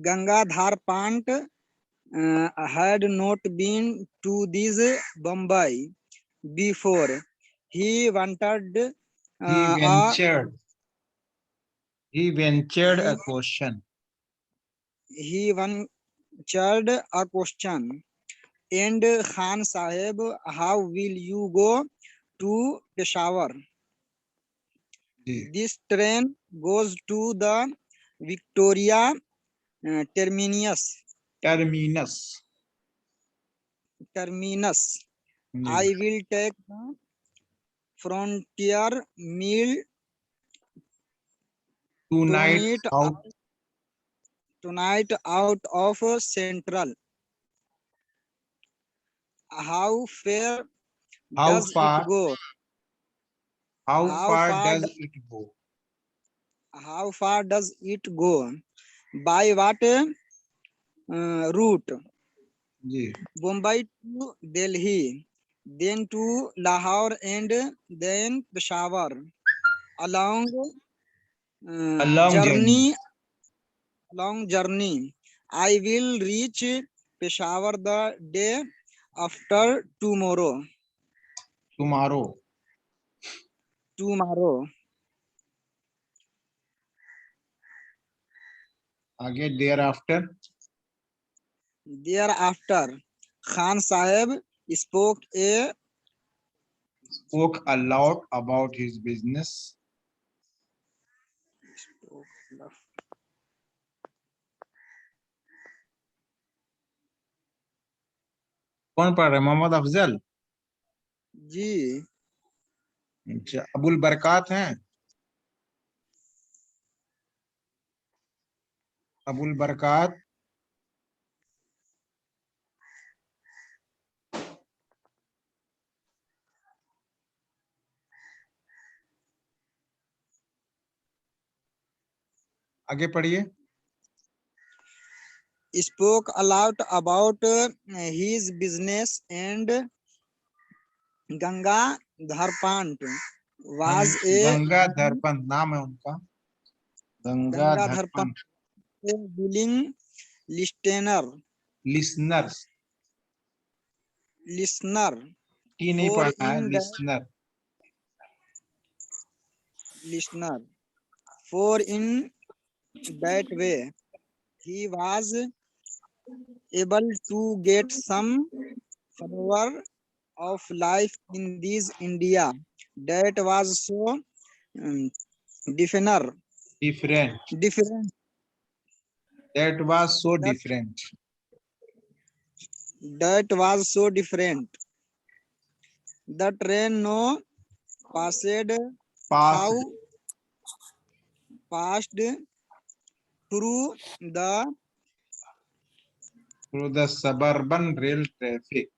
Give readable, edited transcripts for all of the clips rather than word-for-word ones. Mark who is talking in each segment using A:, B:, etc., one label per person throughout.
A: Gangadhar Pant had not been to this Bombay before. He wanted
B: He
A: a
B: ventured
A: he,
B: a question.
A: he ventured a question. And Khan Sahib, how will you go to Peshawar?
B: Ji,
A: This train goes to the Victoria terminus.
B: terminus.
A: Terminus.
B: Ji,
A: I will take the frontier meal
B: tonight
A: tonight
B: out.
A: tonight out of Central. How far
B: How
A: does it
B: far?
A: go?
B: How
A: How
B: far
A: far
B: does it go?
A: how far does it go? By what route?
B: Ji,
A: Bombay to Delhi, then to Lahore and then Peshawar. Along
B: a long journey.
A: journey, long journey. I will reach Peshawar the day after tomorrow.
B: Tomorrow.
A: Tomorrow.
B: आगे thereafter.
A: Thereafter, Khan Sahib
B: Spoke a lot about his business. कौन पढ़ रहे हैं? मोहम्मद अफजल?
A: जी
B: अच्छा, अबुल बरकात हैं? अबुल बरकात? आगे पढ़िए.
A: spoke a lot about his business and Ganga Dharpant was a
B: Gangadhar Pant नाम है उनका.
A: Ganga
B: Gangadhar
A: Dharpant
B: Pant.
A: a willing listener
B: listeners
A: listener
B: की नहीं
A: for
B: पढ़ना है,
A: in the
B: listener.
A: listener for in that way he was able to get some flavor of life in this India that was so um, different
B: Different.
A: different
B: That was so
A: that
B: different.
A: that was so different. The train no passed
B: Passed
A: how passed through the
B: through the suburban rail traffic.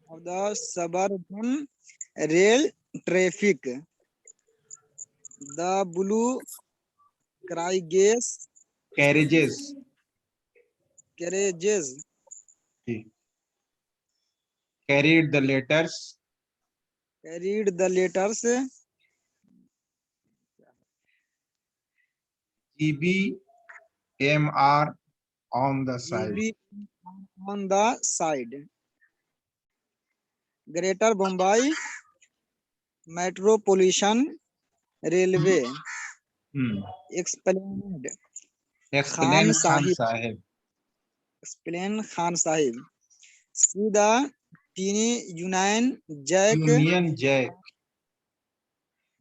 A: of the suburban rail traffic. The blue carriages
B: Carriages.
A: carriages
B: Carried the letters.
A: carried the letters
B: GBMR on the side.
A: GB on the side. Greater Bombay Metropolitan Railway explained Khan
B: Explain Khan
A: Sahib.
B: Sahib.
A: Explain Khan Sahib. See the teeny Union Jack
B: Union Jack.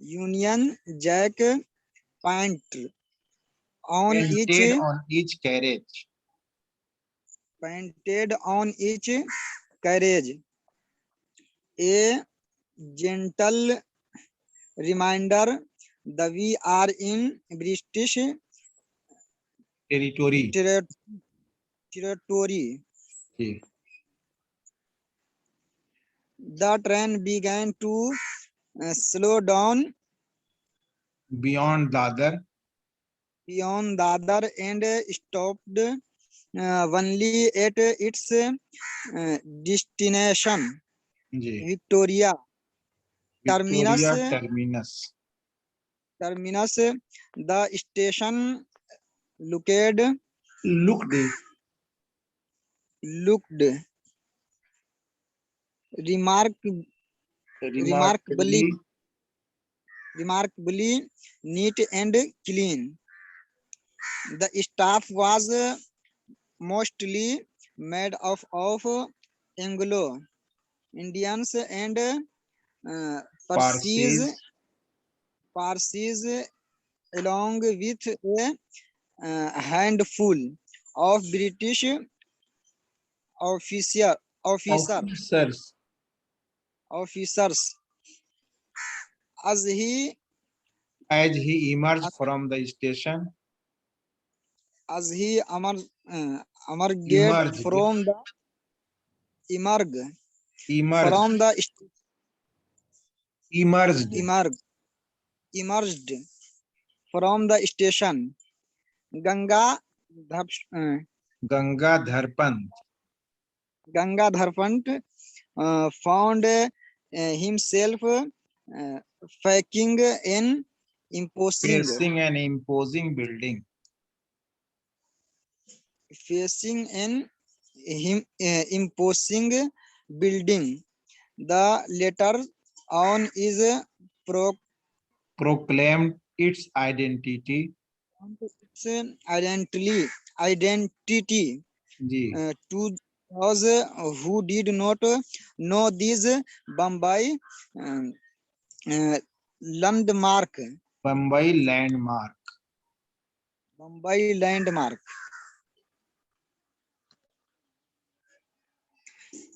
A: Union Jack pant on each
B: Painted on each carriage.
A: painted on each carriage. A gentle reminder that we are in British
B: Territory.
A: territory. The train began to slow down
B: Beyond Dadar.
A: beyond Dadar and stopped only at its destination,
B: जी,
A: Victoria terminus.
B: Victoria terminus.
A: Terminus, the station looked
B: looked,
A: looked remark,
B: remarkably,
A: remarkably neat and clean. The staff was mostly made up of Anglo Indians and Parsis,
B: Parsis,
A: Parsis, along with a handful of British officers.
B: Officers.
A: As he
B: As he emerged from the station,
A: as he emerged
B: emerged,
A: from the emerge
B: emerged,
A: from the
B: emerged,
A: emerge emerged from the station. Ganga
B: Gangadhar Pant,
A: Gangadhar Pant found himself facing an imposing
B: facing an imposing building,
A: facing an imposing building. The letter on is
B: proclaimed its identity,
A: its identity
B: जी,
A: to those who did not know this Bombay landmark.
B: Bombay landmark.
A: Bombay landmark.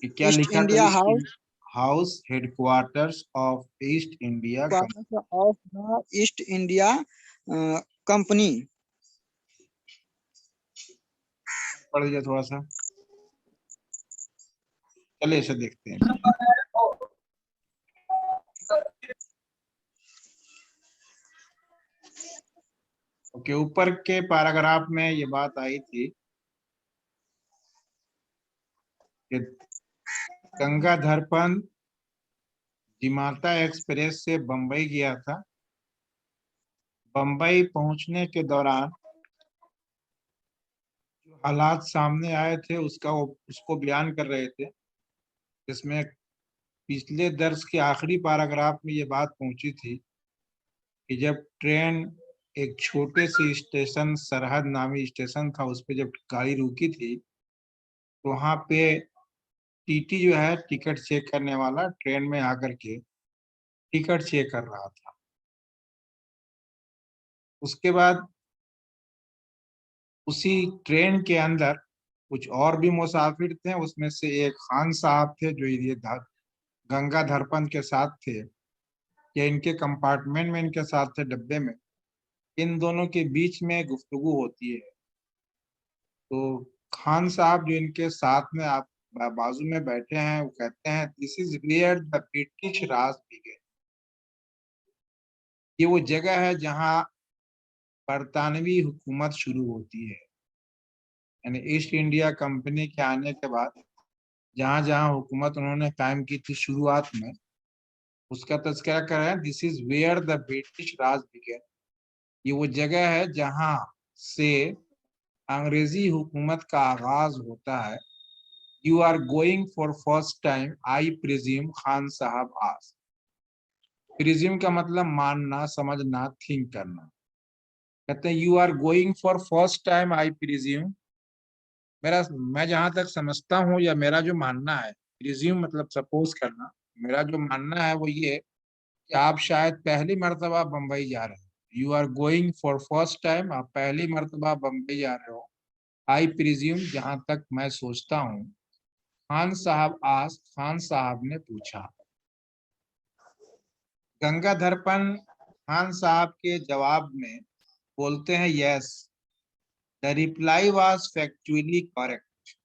B: क्या
A: East
B: लिखा था?
A: India House,
B: house headquarters of East India
A: quarters of the East India Company.
B: पढ़ लिया थोड़ा सा, चलिए इसे देखते हैं। ओके, ऊपर के पैराग्राफ में ये बात आई थी कि गंगाधर पंत जिमाता एक्सप्रेस से बम्बई गया था। बम्बई पहुंचने के दौरान जो हालात सामने आए थे उसको बयान कर रहे थे, जिसमें पिछले दर्स के आखिरी पैराग्राफ में ये बात पहुंची थी कि जब ट्रेन एक छोटे से स्टेशन, सरहद नामी स्टेशन था, उस पर जब गाड़ी रुकी थी तो वहां पे टीटी जो है, टिकट चेक करने वाला, ट्रेन में आकर के टिकट चेक कर रहा था। उसके बाद उसी ट्रेन के अंदर कुछ और भी मुसाफिर थे, उसमें से एक खान साहब थे जो ये गंगाधर पंत के साथ थे, या इनके कंपार्टमेंट में इनके साथ थे, डब्बे में। इन दोनों के बीच में गुफ्तगू होती है। तो खान साहब जो इनके साथ में आप बाजू में बैठे हैं, वो कहते हैं, this is where the British Raj began. ये वो जगह है जहां बरतानवी हुकूमत शुरू होती है। यानी ईस्ट इंडिया कंपनी के आने के बाद जहां जहां हुकूमत उन्होंने कायम की थी शुरुआत में, उसका तज़किरा कर रहे हैं। This is where the British Raj began. ये वो जगह है जहां से अंग्रेजी हुकूमत का आगाज होता है। You are going for first time, I presume, Khan Sahab आज। प्रिज्यूम का मतलब मानना, समझना, थिंक करना। कहते हैं you are going for first time, I presume. मैं जहां तक समझता हूँ, या मेरा जो मानना है, प्रिज्यूम मतलब सपोज करना, मेरा जो मानना है वो ये कि आप शायद पहली मर्तबा बम्बई जा रहे हो। You are going for first time, आप पहली मर्तबा बम्बई जा रहे हो। आई प्रिज्यूम, जहां तक मैं सोचता हूँ। खान साहब आज, खान साहब ने पूछा। गंगाधर पंत खान साहब के जवाब में बोलते हैं, yes the reply was factually correct.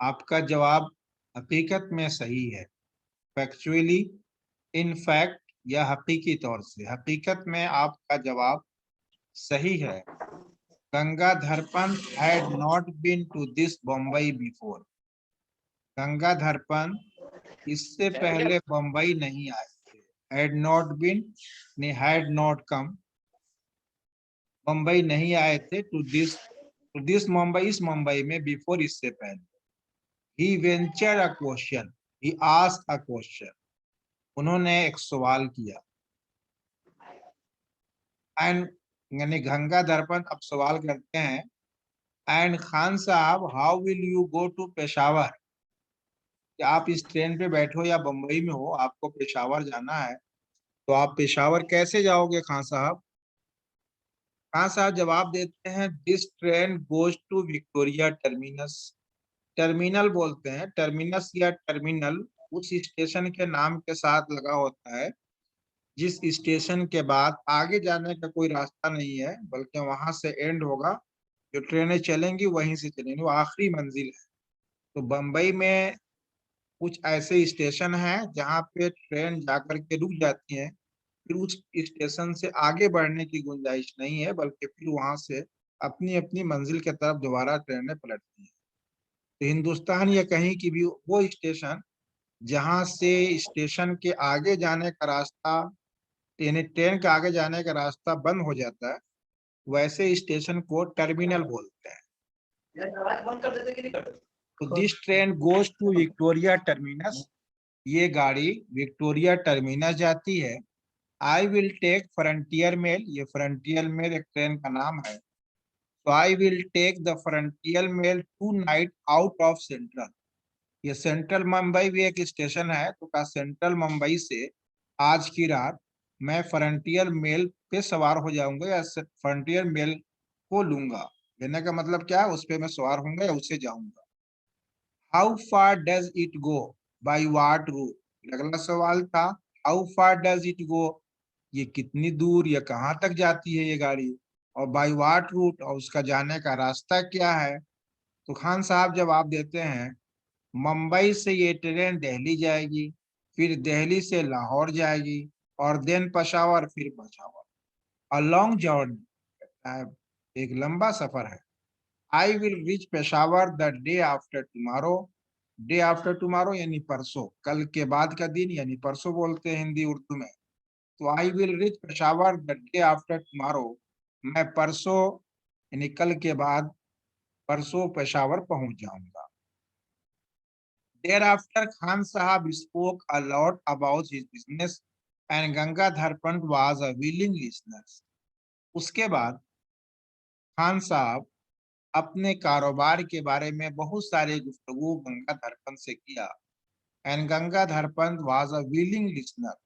B: आपका जवाब हकीकत में सही है। फैक्चुअली, इन फैक्ट, या हकीकी तौर से, हकीकत में आपका जवाब सही है। Gangadhar Pant had not been to this Bombay before. Gangadhar Pant इससे पहले बम्बई नहीं आए थे. Had not been ने had not come. बम्बई नहीं आए थे to this मुंबई, इस मुंबई में before, इससे पहले. He ventured a question. He asked a question. उन्होंने एक सवाल किया. एंड यानी गंगाधर पंत अब सवाल करते हैं, and Khan Sahab how will you go to Peshawar, कि आप इस ट्रेन पे बैठो या बम्बई में हो, आपको पेशावर जाना है, तो आप पेशावर कैसे जाओगे खान साहब. खान साहब जवाब देते हैं, this train goes to Victoria terminus. Terminal बोलते हैं, टर्मिनस या टर्मिनल उस स्टेशन के नाम के साथ लगा होता है जिस स्टेशन के बाद आगे जाने का कोई रास्ता नहीं है, बल्कि वहां से एंड होगा. जो ट्रेनें चलेंगी वहीं से चलेंगी, वो आखिरी मंजिल है. तो बम्बई में कुछ ऐसे स्टेशन हैं जहाँ पे ट्रेन जाकर के रुक जाती है, फिर उस स्टेशन से आगे बढ़ने की गुंजाइश नहीं है, बल्कि फिर वहां से अपनी अपनी मंजिल की तरफ दोबारा ट्रेनें पलटती हैं. तो हिंदुस्तान या कहीं की भी वो स्टेशन जहां से स्टेशन के आगे जाने का रास्ता, यानी ट्रेन के आगे जाने का रास्ता बंद हो जाता है, वैसे स्टेशन को टर्मिनल बोलते हैं. तो this train goes to Victoria terminus. ये गाड़ी विक्टोरिया टर्मिनस जाती है. I will take Frontier Mail. ये फ्रंटियर मेल एक ट्रेन का नाम है. तो I will take the Frontier Mail tonight out of Central. ये सेंट्रल मुंबई भी एक स्टेशन है, तो का सेंट्रल मुंबई से आज की रात मैं फ्रंटियर मेल पे सवार हो जाऊंगा या फ्रंटियर मेल को लूंगा. लेने का मतलब क्या है, उस पे मैं सवार होऊंगा या उससे जाऊंगा. How far does it go, by what route. अगला सवाल था, how far does it go, ये कितनी दूर या कहाँ तक जाती है ये गाड़ी, और बाई वाट रूट, और उसका जाने का रास्ता क्या है. तो खान साहब जवाब देते हैं, मुंबई से ये ट्रेन दिल्ली जाएगी, फिर दिल्ली से लाहौर जाएगी, और देन पेशावर, फिर पेशावर. अ लॉन्ग जर्नी, एक लंबा सफर है. I will reach Peshawar the day after tomorrow. Day after tomorrow यानी परसों, कल के बाद का दिन यानी परसों बोलते हैं हिंदी उर्दू में. तो I will reach Peshawar the day after tomorrow, मैं परसों यानी कल के बाद परसों पेशावर पहुंच जाऊंगा. Thereafter, Khan Sahab spoke a lot about his business and Gangadhar Pant was a willing listener. उसके बाद खान साहब अपने कारोबार के बारे में बहुत सारे गुफ्तगू गंगाधर पंत से किया. And Gangadhar Pant was a willing listener.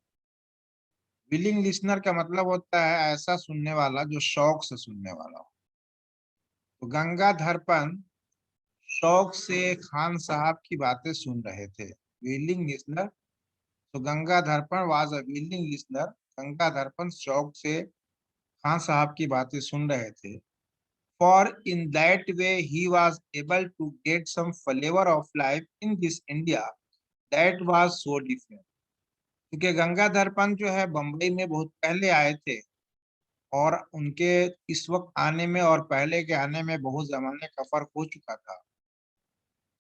B: Willing listener का मतलब होता है ऐसा सुनने वाला जो शौक से सुनने वाला हो. तो गंगाधर पंत शौक से खान साहब की बातें सुन रहे थे. Willing listener. तो Gangadhar Pant was a willing listener. Gangadhar Pant शौक से खान साहब की बातें सुन रहे थे. For in that way he was able to get some flavor of life in this India that was so different. क्योंकि गंगाधर पंत जो है बम्बई में बहुत पहले आए थे, और उनके इस वक्त आने में और पहले के आने में बहुत जमाने का फर्क हो चुका था.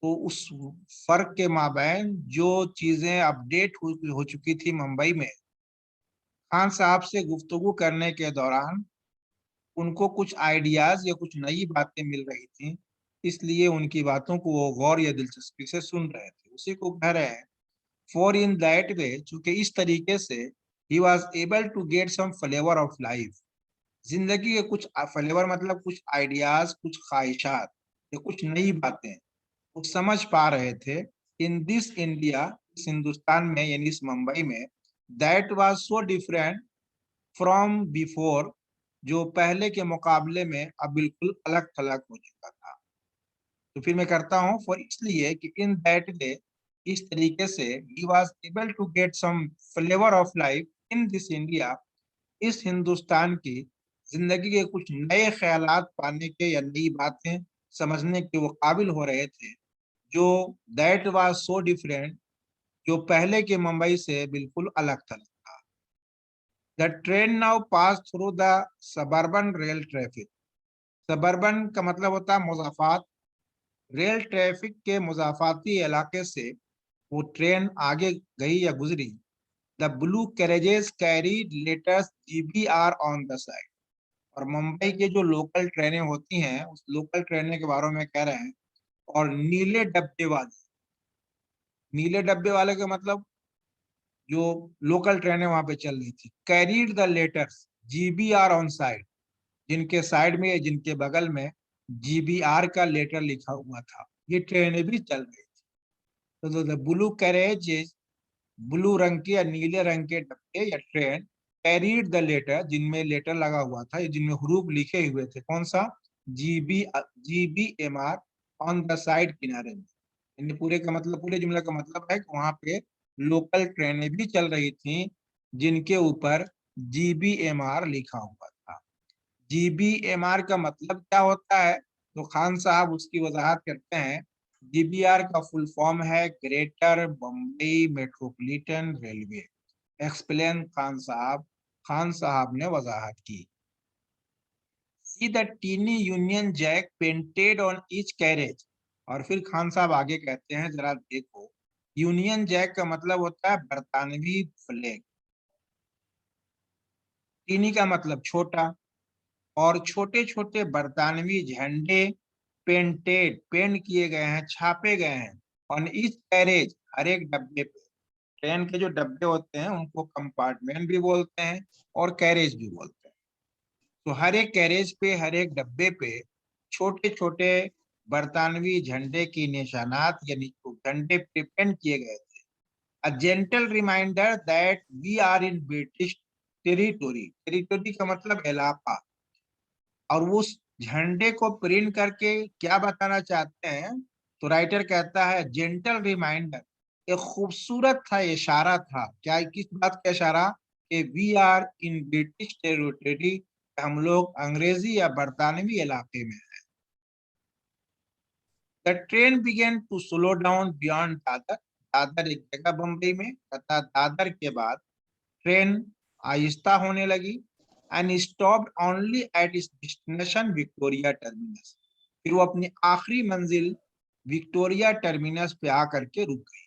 B: तो उस फर्क के माबैन जो चीजें अपडेट हो चुकी थी मुंबई में, खान साहब से गुफ्तगू करने के दौरान उनको कुछ आइडियाज या कुछ नई बातें मिल रही थी, इसलिए उनकी बातों को वो गौर या दिलचस्पी से सुन रहे थे. उसी को कह रहे हैं, फॉर इन दैट वे, चूंकि इस तरीके से he was able to get some flavour of life. जिंदगी के कुछ फ्लेवर मतलब कुछ आइडियाज, कुछ ख्वाहिशात या कुछ नई बातें वो समझ पा रहे थे. इन दिस इंडिया, इस हिंदुस्तान में यानी इस मुंबई में, that was so different from before, जो पहले के मुकाबले में अब बिल्कुल अलग थलग हो चुका था. तो फिर मैं करता हूँ फॉर, इसलिए कि इन दैट वे, इस तरीके से, he was able to get some flavour of life in this India, इस हिंदुस्तान की जिंदगी के कुछ नए ख्यालात पाने के या नई बातें समझने के वो काबिल हो रहे थे, जो दैट वाज सो डिफरेंट, जो पहले के मुंबई से बिल्कुल अलग थलग था. The train now pass through the suburban rail traffic. Suburban का मतलब होता है मुज़ाफ़ात, रेल ट्रैफिक के मुज़ाफ़ाती इलाके से वो ट्रेन आगे गई या गुजरी। The blue carriages carried letters GBR on the side. और मुंबई के जो लोकल ट्रेनें होती हैं, उस लोकल ट्रेनें के बारे में कह रहे हैं। और नीले डब्बे वाले का मतलब जो लोकल ट्रेनें वहां पे चल रही थी, carried the letters GBR on side, जिनके साइड में, जिनके बगल में GBR का लेटर लिखा हुआ था, ये ट्रेनें भी चल रही थी। तो द ब्लू कैरेज, ब्लू रंग के या नीले रंग के डब्बे या ट्रेन, कैरीड द लेटर, जिनमें लेटर लगा हुआ था, जिनमें हरूफ लिखे हुए थे, कौन सा, GBMR ऑन द साइड, किनारे में। यानी पूरे का मतलब, पूरे जुमले का मतलब है कि वहां पे लोकल ट्रेनें भी चल रही थी जिनके ऊपर GBMR लिखा हुआ था। GBMR का मतलब क्या होता है, तो खान साहब उसकी वजाहत करते हैं। GBR का फुल फॉर्म है Greater Bombay Metropolitan Railway. Explain Khan Sahab ने वजाहत की। See the tiny Union Jack painted on each carriage. और फिर खान साहब आगे कहते हैं, जरा देखो, यूनियन जैक का मतलब होता है बरतानवी फ्लैग, टीनी का मतलब छोटा, और छोटे छोटे बरतानवी झंडे पेंट किए गए हैं, छापे गए हैं ऑन ईच कैरेज, हर एक डब्बे पे। ट्रेन के जो डब्बे होते हैं उनको कंपार्टमेंट भी बोलते हैं और कैरेज भी बोलते हैं। तो हर एक कैरेज पे, हर एक डब्बे पे छोटे छोटे बरतानवी झंडे की निशानात, यानी झंडे पे पेंट किए गए थे। A gentle reminder that we are in British territory. Territory का मतलब इलाका। और उस झंडे को प्रिंट करके क्या बताना चाहते हैं, तो राइटर कहता है जेंटल रिमाइंडर, एक खूबसूरत था इशारा था, क्या, किस बात का इशारा, कि we are in British territory, हम लोग अंग्रेजी या बरतानवी इलाके में हैं। The train began to slow down beyond Dadar. Dadar एक जगह बम्बई में, तथा दादर के बाद ट्रेन आहिस्ता होने लगी। And stopped only at its destination Victoria terminus. फिर वो अपनी आखिरी मंजिल विक्टोरिया टर्मिनस पे आकर के रुक गई।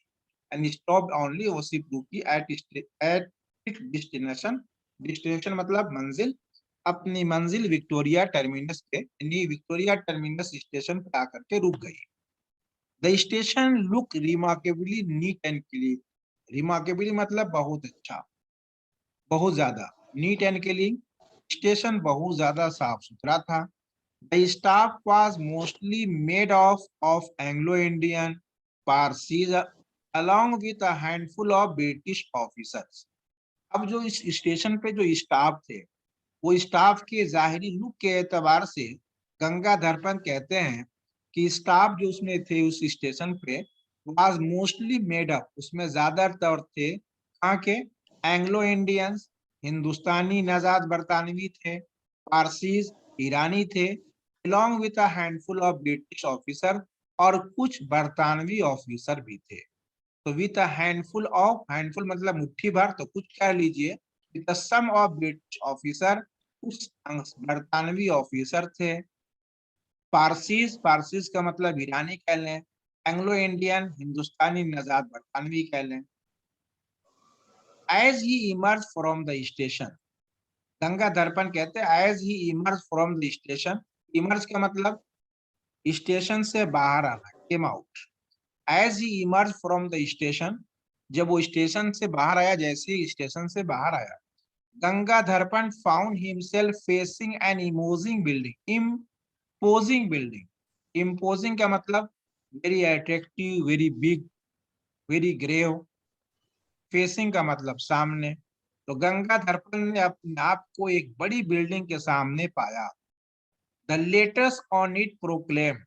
B: एंड स्टॉप्ड ओनली, वो सिर्फ रुकी एट इट्स डेस्टिनेशन। डेस्टिनेशन मतलब मंजिल, अपनी मंजिल विक्टोरिया टर्मिनस पे, यानी विक्टोरिया टर्मिनस स्टेशन पे आकर के रुक गई। The station look remarkably neat and clean. Remarkably मतलब बहुत अच्छा, बहुत ज्यादा, नीट एंड क्लीन। स्टेशन बहुत ज्यादा साफ सुथरा था। The staff was mostly made of Anglo Indian, Parsis, along with a handful of British officers। अब जो इस स्टेशन पे जो स्टाफ थे, वो स्टाफ के जाहिरी लुक के एतबार से गंगाधर कहते हैं कि स्टाफ जो उसमें थे उस स्टेशन पे, वाज मोस्टली मेड अप, उसमें ज्यादातर थे कहाँ के, एंग्लो इंडियंस, हिंदुस्तानी नजाद बरतानवी थे, पारसीज, ईरानी थे, along with a handful of British officer, और कुछ बरतानवी ऑफिसर भी थे। तो with a handful of, handful मतलब मुट्ठी भर, तो कुछ कह लीजिए, with some of British officer, कुछ बरतानवी ऑफिसर थे। पारसीज, पारसीज का मतलब ईरानी कह लें। एंग्लो इंडियन, हिंदुस्तानी नजाद बरतानवी कह लें। As he emerge from the station, Gangadhar कहते हैं as he emerge from the station. Emerge का मतलब स्टेशन से बाहर आना, came out. As he emerge from the station, जब वो स्टेशन से बाहर आया, जैसे ही स्टेशन से बाहर आया, Gangadhar found himself facing an imposing building, imposing building. Imposing का मतलब very attractive, very big, very grave. Facing का मतलब सामने। तो गंगाधर ने अपने आप को एक बड़ी बिल्डिंग के सामने पाया। The letters on it proclaim,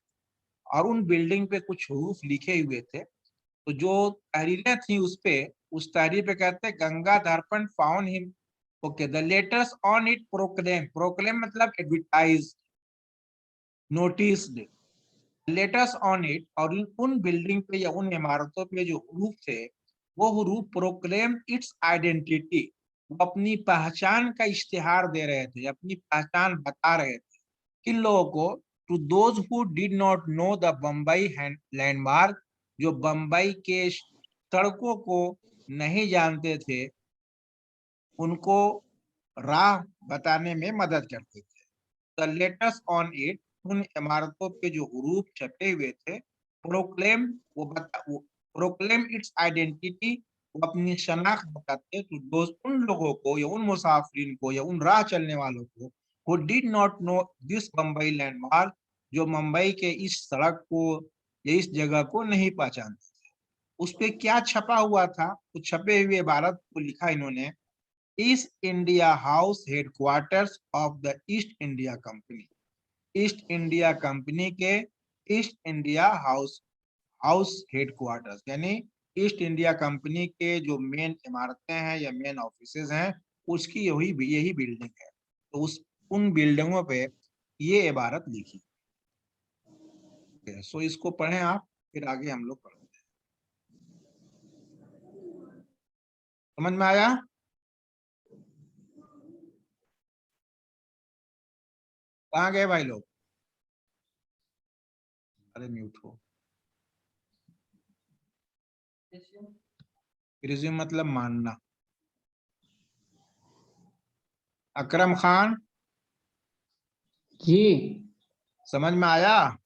B: और उन बिल्डिंग पे कुछ हरूफ लिखे हुए थे। तो जो तहरीरें थी उस पे, उस तहरीर पे कहते हैं Gangadhar found him, okay, the letters on it proclaim, proclaim मतलब advertise, notice, letters on it, और उन बिल्डिंग पे या उन इमारतों पे जो हरूफ थे, वो हरूफ प्रोक्लेम इट्स आइडेंटिटी, वो अपनी पहचान का इश्तिहार दे रहे थे, अपनी पहचान बता रहे थे। किन लोगों को? To those who did not know the Bombay landmark, जो बम्बई के सड़कों को नहीं जानते थे, उनको राह बताने में मदद करते थे। द लेटर्स ऑन इट, उन इमारतों पे जो हरूफ छपे हुए थे, प्रोक्लेम प्रोक्लेम इट्स आइडेंटिटी, वो अपनी शनाख्त बताते टू दोज, उन लोगों को या उन मुसाफिरीन को या उन राह चलने वालों को, who did not know this Bombay landmark, जो मुंबई के इस सड़क को या इस जगह को नहीं पहचानते थे। उस पे क्या छपा हुआ था? तो छपे हुए इबारत को लिखा इन्होंने, east India house headquarters of the east India company. East India company के ईस्ट इंडिया हाउस हेडक्वार्टर्स, यानी ईस्ट इंडिया कंपनी के जो मेन इमारतें हैं या मेन ऑफिसेज हैं, उसकी यही बिल्डिंग है। तो उन बिल्डिंगों पे ये इबारत लिखी है। सो इसको पढ़ें आप, फिर आगे हम लोग पढ़ते हैं। समझ में आया? कहाँ गए भाई लोग? अरे म्यूट हो। प्रिज्यूम मतलब मानना। अकरम खान,
C: जी
B: समझ में आया?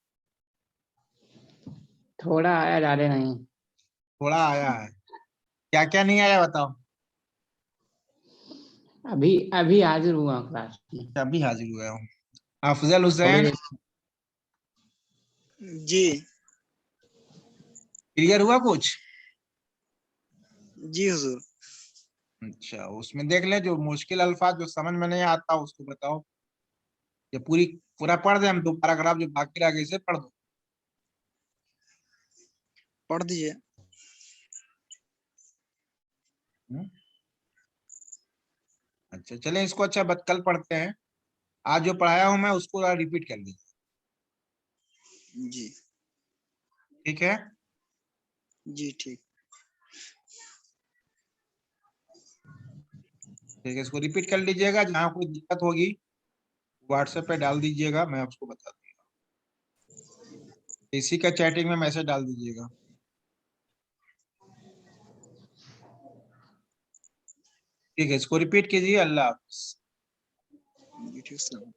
C: थोड़ा आया, ज्यादा नहीं।
B: थोड़ा आया है। क्या क्या नहीं आया बताओ।
C: अभी अभी हाजिर हुआ क्लास में।
B: अभी हाजिर हुए हो। अफजल
C: थोड़ी
B: हुसैन,
C: देर।
A: जी
B: क्लियर हुआ कुछ?
A: जी हुजूर।
B: अच्छा, उसमें देख ले, जो मुश्किल अल्फाज जो समझ में नहीं आता उसको बताओ। ये पूरा पढ़ दे हम दो पैराग्राफ, जो बाकी रह गए इसे पढ़ दो।
A: पढ़ दीजिए।
B: अच्छा चले, इसको अच्छा कल पढ़ते हैं। आज जो पढ़ाया हूं मैं उसको रिपीट कर लीजिए,
A: जी
B: ठीक है?
A: जी ठीक।
B: ठीक है, इसको रिपीट कर लीजिएगा। जहां कोई दिक्कत होगी व्हाट्सएप पे डाल दीजिएगा, मैं आपको बता दूंगा। इसी का चैटिंग में मैसेज डाल दीजिएगा। ठीक है, इसको रिपीट कीजिए। अल्लाह हाफिज।
A: जी ठीक सर।